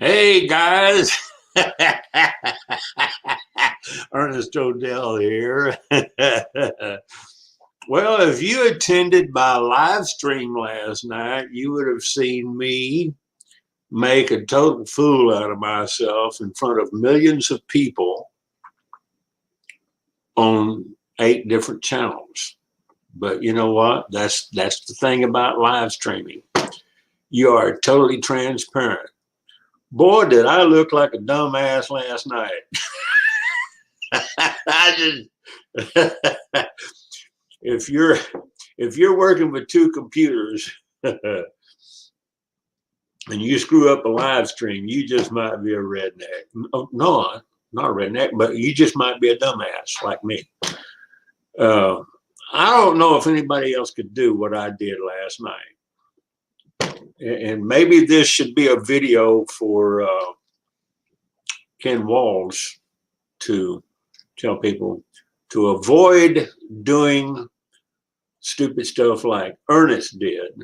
Hey guys, Ernest Odell here. Well, if you attended my live stream last night, you would have seen me make a total fool out of myself in front of millions of people on 8 different channels. But you know what? That's the thing about live streaming. You are totally transparent. Boy, did I look like a dumbass last night. I just if you're working with 2 computers and you screw up a live stream, you just might be a redneck. No, not a redneck, but you just might be a dumbass like me. I don't know if anybody else could do what I did last night. And maybe this should be a video for Ken Walls to tell people to avoid doing stupid stuff like Ernest did.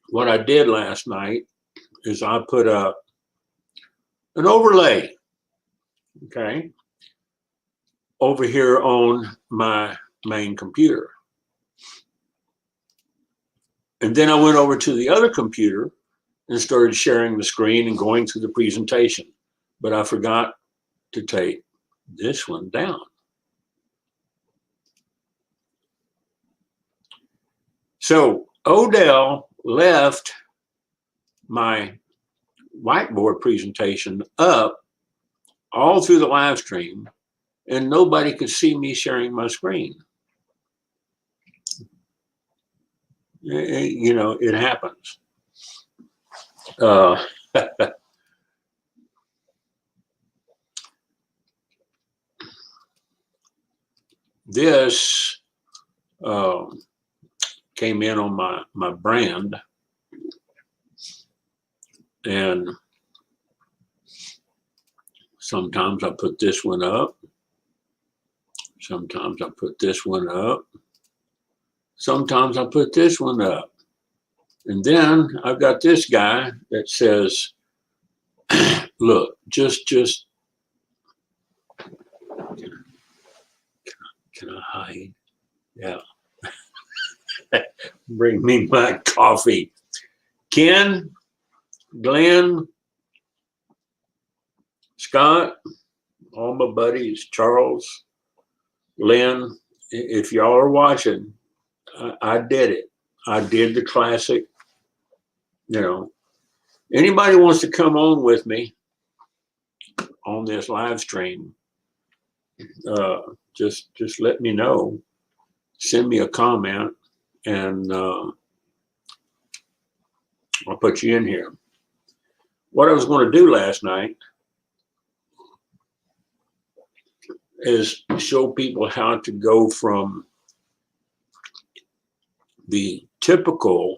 What I did last night is I put up an overlay, okay, over here on my main computer. And then I went over to the other computer and started sharing the screen and going through the presentation. But I forgot to take this one down. So Odell left my whiteboard presentation up all through the live stream, and nobody could see me sharing my screen. You know, it happens. This came in on my brand, and sometimes I put this one up, sometimes I put this one up, sometimes I put this one up, and then I've got this guy that says, look, just can I hide? Yeah. Bring me my coffee. Ken, Glenn, Scott, all my buddies, Charles, Lynn, if y'all are watching, I did it. I did the classic. You know, anybody wants to come on with me on this live stream, just let me know. Send me a comment, and I'll put you in here. What I was going to do last night is show people how to go from the typical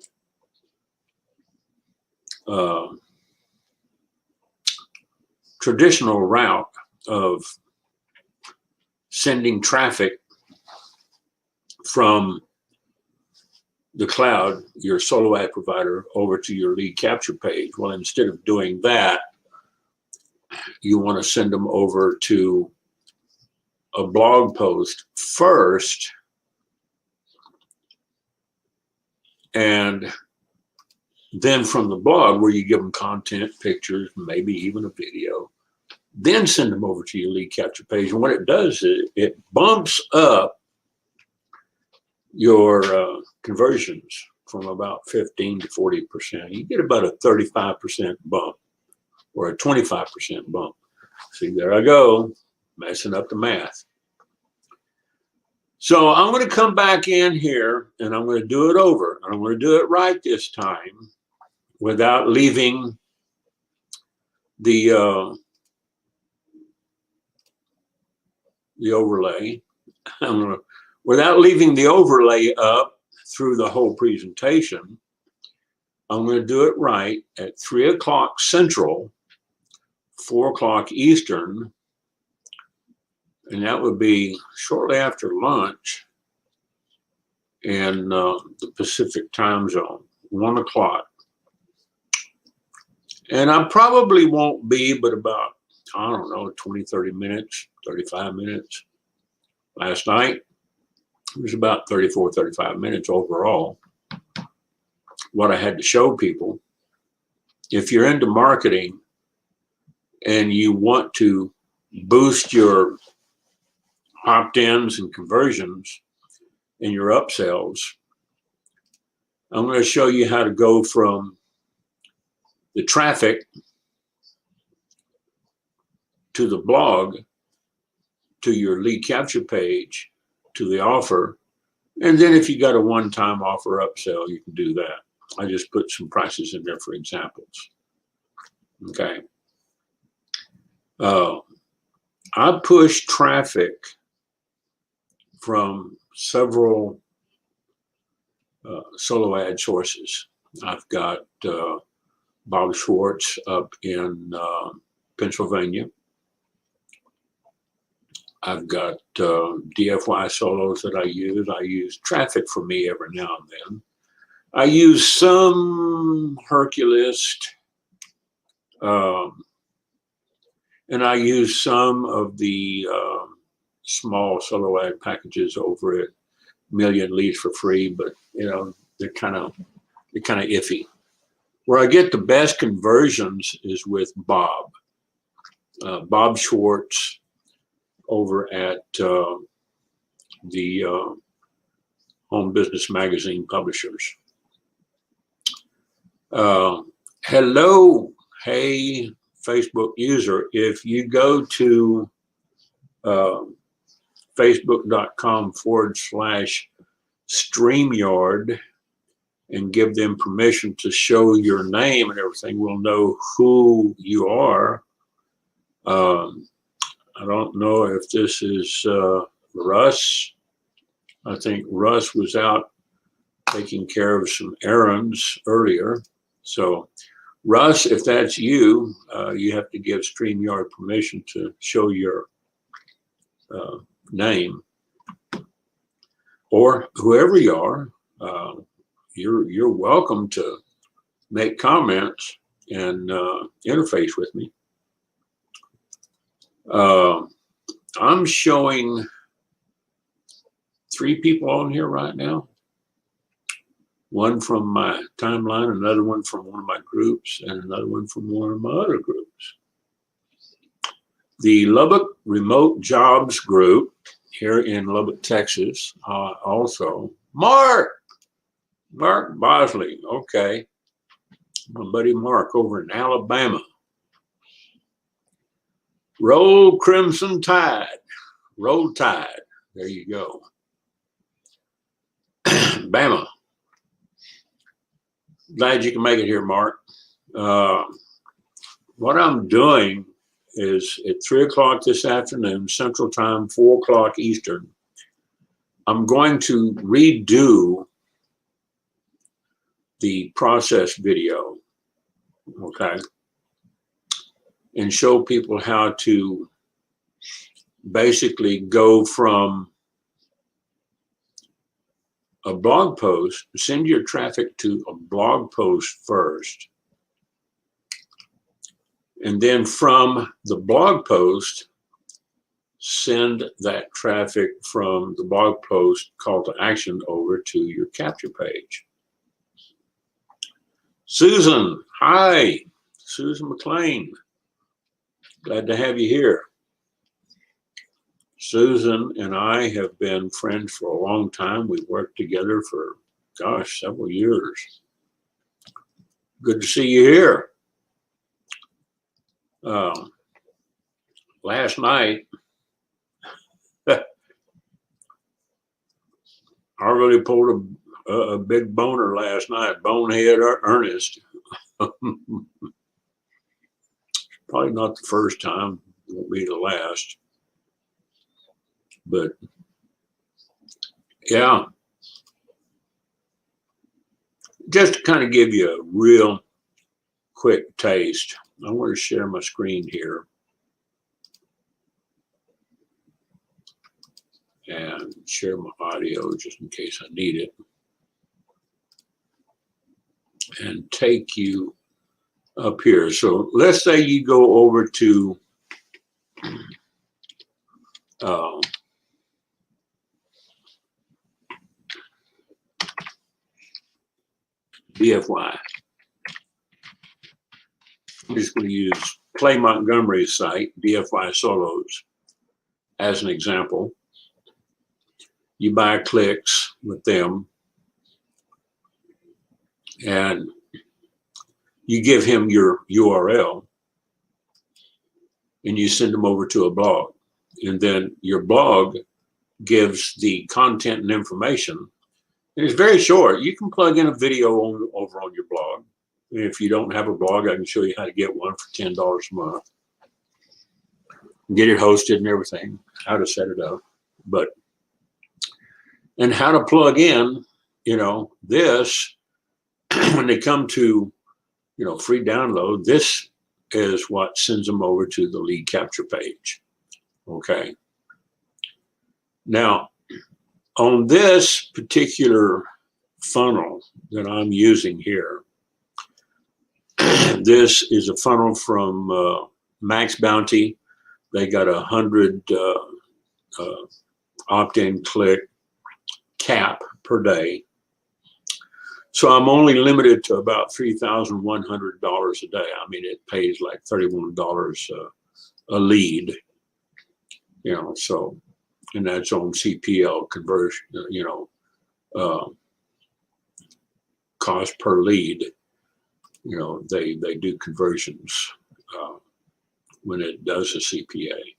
traditional route of sending traffic from the cloud, your solo ad provider, over to your lead capture page. Well, instead of doing that, you want to send them over to a blog post first, and then from the blog, where you give them content, pictures, maybe even a video, then send them over to your lead capture page. And what it does is it bumps up your conversions from about 15 to 40%. You get about a 35% bump or a 25% bump. See, there I go, messing up the math. So I'm going to come back in here and I'm going to do it over. And I'm going to do it right this time without leaving the overlay. Without leaving the overlay up through the whole presentation. I'm going to do it right at 3 o'clock Central, 4 o'clock Eastern, and that would be shortly after lunch in the Pacific time zone, 1 o'clock. And I probably won't be but about, I don't know, 20, 30 minutes, 35 minutes. Last night, it was about 34, 35 minutes overall. What I had to show people, if you're into marketing and you want to boost your opt-ins and conversions and your upsells, I'm going to show you how to go from the traffic to the blog, to your lead capture page, to the offer. And then if you got a one-time offer upsell, you can do that. I just put some prices in there for examples. Okay. I push traffic from several solo ad sources. I've got Bob Schwartz up in Pennsylvania. I've got DFY solos that I use. I use Traffic for Me every now and then. I use some Herculist, and I use some of the small solo ad packages over at Million Leads for Free, but you know they're kind of iffy. Where I get the best conversions is with Bob Schwartz over at the Home Business Magazine publishers. Hello, hey, Facebook user. If you go to facebook.com/StreamYard and give them permission to show your name and everything, we'll know who you are. I don't know if this is Russ. I think Russ was out taking care of some errands earlier. So Russ, if that's you, you have to give StreamYard permission to show your name. Or whoever you are, you're welcome to make comments and interface with me. I'm showing 3 people on here right now. One from my timeline, another one from one of my groups, and another one from one of my other groups. The Lubbock Remote Jobs Group here in Lubbock, Texas, also. Mark Bosley, okay. My buddy Mark over in Alabama. Roll Crimson Tide, Roll Tide, there you go. Bama. Glad you can make it here, Mark. What I'm doing is at 3 o'clock this afternoon, Central Time, 4 o'clock Eastern, I'm going to redo the process video, okay, and show people how to basically go from a blog post, send your traffic to a blog post first, and then from the blog post, send that traffic from the blog post call to action over to your capture page. Susan, hi, Susan McLean. Glad to have you here. Susan and I have been friends for a long time. We've worked together for, gosh, several years. Good to see you here. Last night, I really pulled a big boner last night, bonehead Ernest. Probably not the first time, won't be the last. But yeah, just to kind of give you a real quick taste, I want to share my screen here and share my audio just in case I need it, and take you up here. So let's say you go over to BFY. I'm just going to use Clay Montgomery's site, BFY Solos, as an example. You buy clicks with them, and you give him your URL, and you send them over to a blog. And then your blog gives the content and information. And it's very short. You can plug in a video over on your blog. And if you don't have a blog, I can show you how to get one for $10 a month. Get it hosted and everything, how to set it up. And how to plug in, this, when they come to, free download, this is what sends them over to the lead capture page. Okay. Now, on this particular funnel that I'm using here, this is a funnel from Max Bounty. They got 100 opt-in click cap per day. So I'm only limited to about $3,100 a day. I mean, it pays like $31 a lead, so, and that's on CPL conversion, cost per lead. They do conversions when it does a CPA.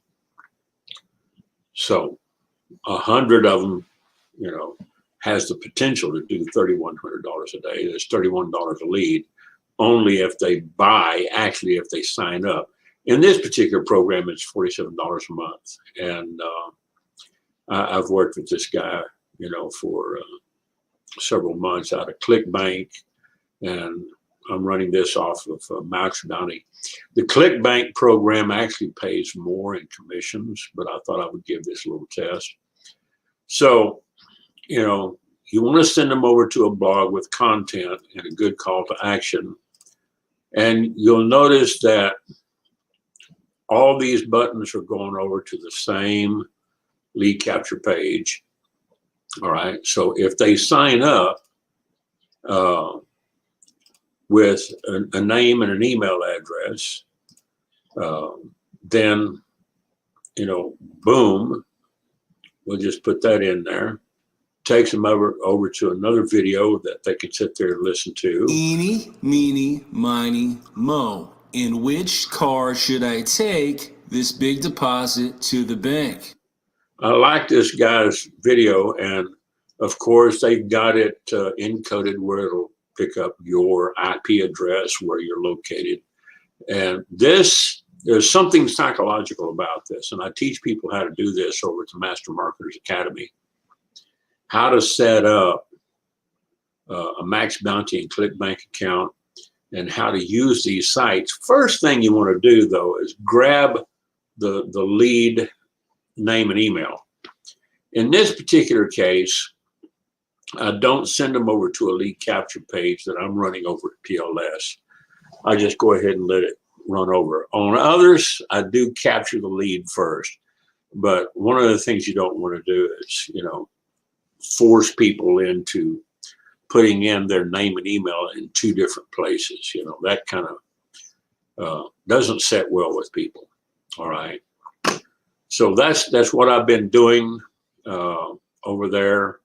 So 100 of them, has the potential to do $3,100 a day. That's $31 a lead, only if they buy, actually if they sign up. In this particular program, it's $47 a month. And I've worked with this guy, for several months out of ClickBank, and I'm running this off of Max Bounty. The ClickBank program actually pays more in commissions, but I thought I would give this a little test. So, you want to send them over to a blog with content and a good call to action. And you'll notice that all these buttons are going over to the same lead capture page. All right. So if they sign up with a name and an email address, then, boom, we'll just put that in there. Takes them over to another video that they can sit there and listen to. Eeny, meeny, miny, mo. In which car should I take this big deposit to the bank? I like this guy's video, and of course they've got it encoded where it'll pick up your IP address, where you're located. And there's something psychological about this, and I teach people how to do this over at the Master Marketers Academy. How to set up a Max Bounty and ClickBank account, and how to use these sites. First thing you want to do, though, is grab the lead name and email. In this particular case, I don't send them over to a lead capture page that I'm running over at PLS. I just go ahead and let it run over. On others, I do capture the lead first. But one of the things you don't want to do is, force people into putting in their name and email in two different places. That kind of doesn't set well with people. All right. So that's what I've been doing over there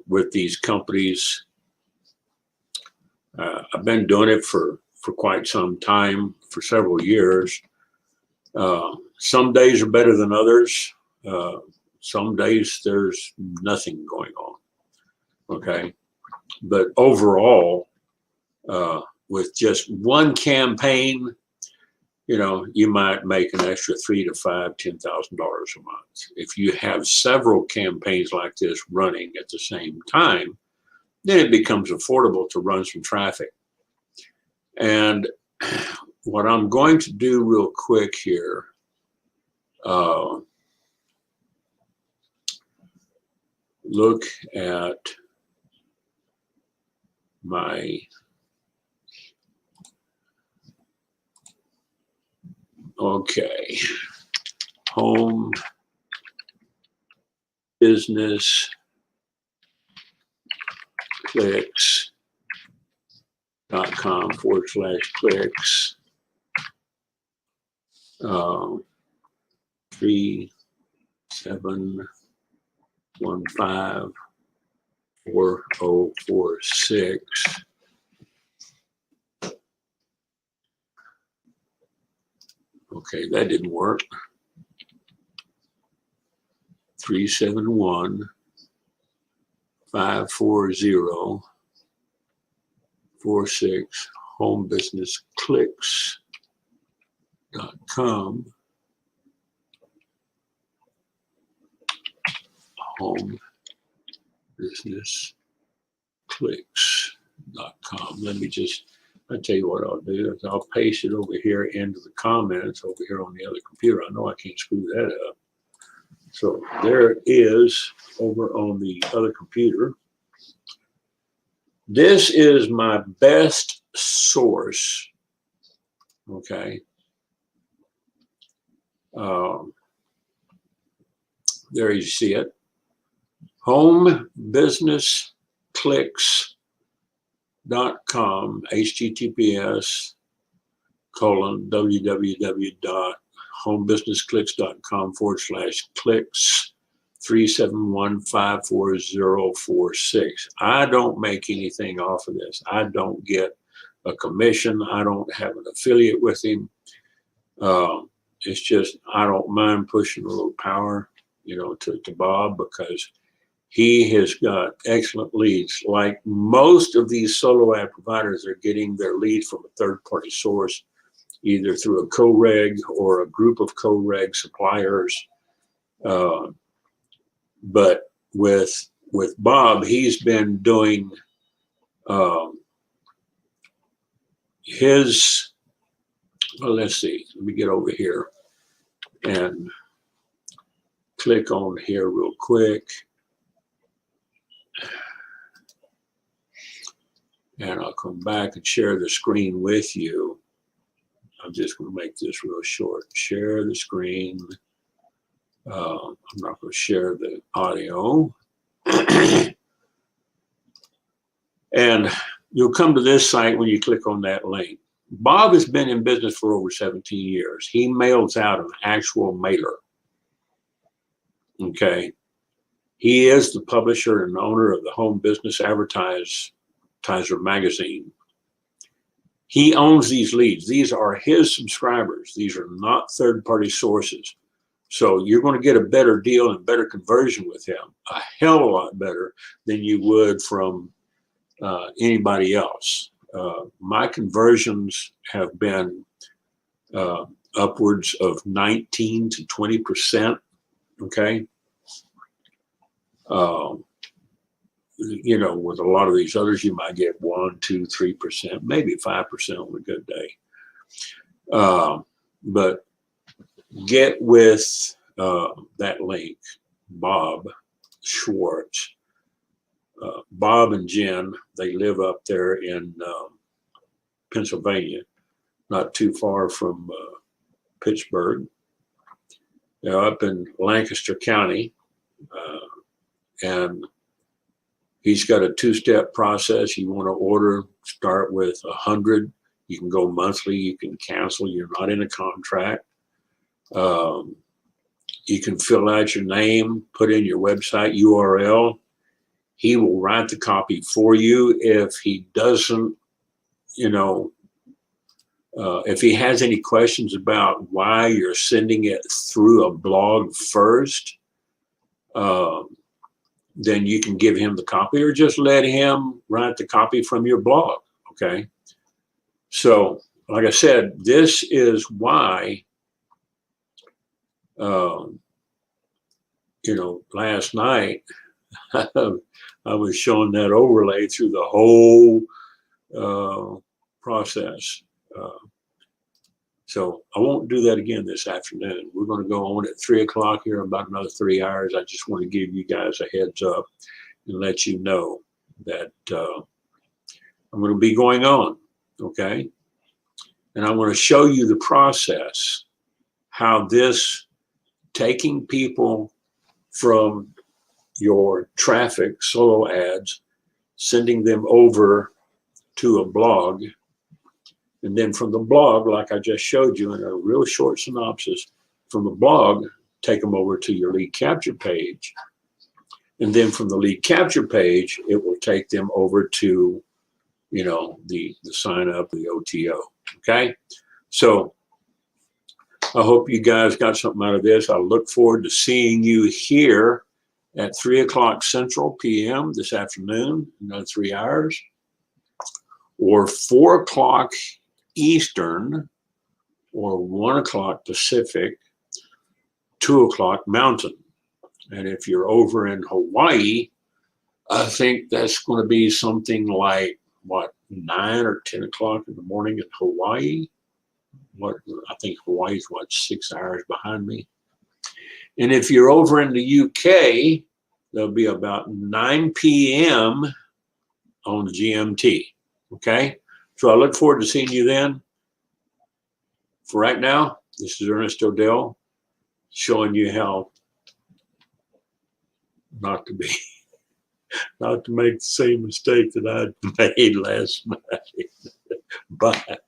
with these companies. I've been doing it for quite some time, for several years. Some days are better than others. Some days there's nothing going on, okay? But overall, with just one campaign, you might make an extra $3,000 to $5,000, $10,000 a month. If you have several campaigns like this running at the same time, then it becomes affordable to run some traffic. And what I'm going to do real quick here, look at my Okay. Home business clicks.com/clicks. 37154046. Okay, that didn't work. 371-540-46 homebusinessclicks.com. homebusinessclicks.com. I'll tell you what I'll do is I'll paste it over here into the comments over here on the other computer. I know I can't screw that up. So there it is over on the other computer. This is my best source. Okay. There you see it. homebusinessclicks.com, https://homebusinessclicks.com/clicks 371-540-46. I don't make anything off of this. I don't get a commission. I don't have an affiliate with him. It's just, I don't mind pushing a little power, to Bob, because he has got excellent leads. Like most of these solo ad providers are getting their leads from a third-party source, either through a co-reg or a group of co-reg suppliers. But with Bob, he's been doing his, well, let's see, let me get over here and click on here real quick. And I'll come back and share the screen with you. I'm just going to make this real short. Share the screen. I'm not going to share the audio. And you'll come to this site when you click on that link. Bob has been in business for over 17 years. He mails out an actual mailer. Okay. He is the publisher and owner of the Home Business Advertiser magazine. He owns these leads. These are his subscribers. These are not third-party sources. So you're going to get a better deal and better conversion with him, a hell of a lot better than you would from anybody else. My conversions have been upwards of 19 to 20%. Okay. With a lot of these others, you might get 1, 2, 3%, maybe 5% on a good day. But get with that link, Bob Schwartz. Bob and Jen, they live up there in Pennsylvania, not too far from Pittsburgh. They're up in Lancaster County, and he's got a two-step process. You want to order, start with 100. You can go monthly. You can cancel. You're not in a contract. You can fill out your name, put in your website URL. He will write the copy for you. If he doesn't, if he has any questions about why you're sending it through a blog first, then you can give him the copy or just let him write the copy from your blog. Okay. So, like I said, this is why, last night I was showing that overlay through the whole process. So I won't do that again this afternoon. We're going to go on at 3 o'clock here in about another 3 hours. I just want to give you guys a heads up and let you know that I'm going to be going on, okay? And I want to show you the process how this taking people from your traffic solo ads, sending them over to a blog, and then from the blog, like I just showed you in a real short synopsis, from the blog, take them over to your lead capture page. And then from the lead capture page, it will take them over to, you know, the sign up, the OTO. Okay. So I hope you guys got something out of this. I look forward to seeing you here at 3 o'clock Central PM this afternoon, another 3 hours, or 4 o'clock Eastern, or 1 o'clock Pacific, 2 o'clock Mountain. And if you're over in Hawaii, I think that's going to be something like, what, 9 or 10 o'clock in the morning in Hawaii. What, I think Hawaii's, what, 6 hours behind me. And if you're over in the UK, there'll be about 9 p.m. on GMT. Okay? So I look forward to seeing you then. For right now, this is Ernest Odell showing you how not to make the same mistake that I made last night. Bye.